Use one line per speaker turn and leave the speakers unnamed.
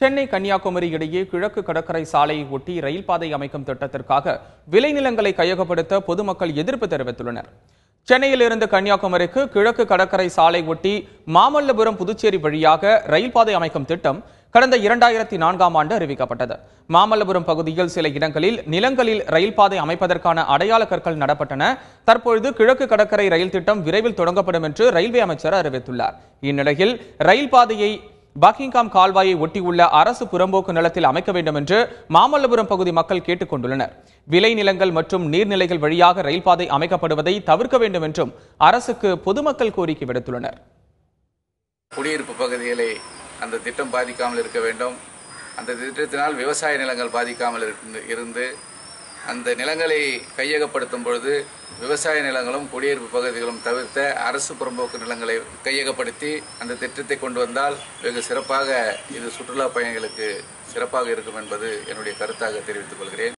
சென்னை கன்னியாகுமரி இடையே கிழக்கு கடற்கரை சாலையை ஒட்டி ரயில் பாதை அமைக்கும் திட்டத்திற்காக விளைநிலங்களை கையகப்படுத்த பொதுமக்கள் எதிர்ப்பு தெரிவித்துள்ளனர். சென்னையிலிருந்து கன்னியாகுமரிக்கு கிழக்கு கடற்கரை சாலை ஒட்டி மாமல்லபுரம் புதுச்சேரி வழியாக ரயில் பாதை அமைக்கும் திட்டம் கடந்த 2004ஆம் ஆண்டு அறிவிக்கப்பட்டது. மாமல்லபுரம் பகுதியில் சில இடங்களில் நிலங்களில் ரயில் பாதை அமைப்பதற்கான அடையாள கற்கள் நடப்பட்டன. தற்பொழுது கிழக்கு கடற்கரை ரயில் திட்டம் விரைவில் தொடங்கப்படும் என்று ரயில்வே அமைச்சர் அறிவித்துள்ளார். இந்நிலையில் ரயில் பாதையை பக்கிங்காம் கால்வாயை ஒட்டியுள்ள அரசு புறம்போக்கு நிலத்தில் அமைக்க வேண்டும் என்று மாமல்லபுரம் பகுதி மக்கள் கேட்டுக் கொண்டுள்ளனர். விளைநிலங்கள் மற்றும் நீர்நிலைகள் வழியாக ரயில் பாதை அமைக்கப்படுவதை தவிர்க்க வேண்டும் என்றும் அரசுக்கு பொதுமக்கள் கோரிக்கை விடுத்துள்ளனர்.
குடியிருப்பு பகுதிகளை அந்த திட்டம் பாதிக்காமல் இருக்க வேண்டும். அந்த திட்டத்தினால் விவசாய நிலங்கள் பாதிக்காமல் இருந்து அந்த நிலங்களை கையகப்படுத்தும் பொழுது விவசாய நிலங்களும் குடியிருப்பு பகுதிகளும் தவிர்த்த அரசு புறம்போக்கு நிலங்களை கையகப்படுத்தி அந்த திட்டத்தை கொண்டு வந்தால் வெகு சிறப்பாக இது சுற்றுலா பயணிகளுக்கு சிறப்பாக இருக்கும் என்பது என்னுடைய கருத்தாக தெரிவித்துக் கொள்கிறேன்.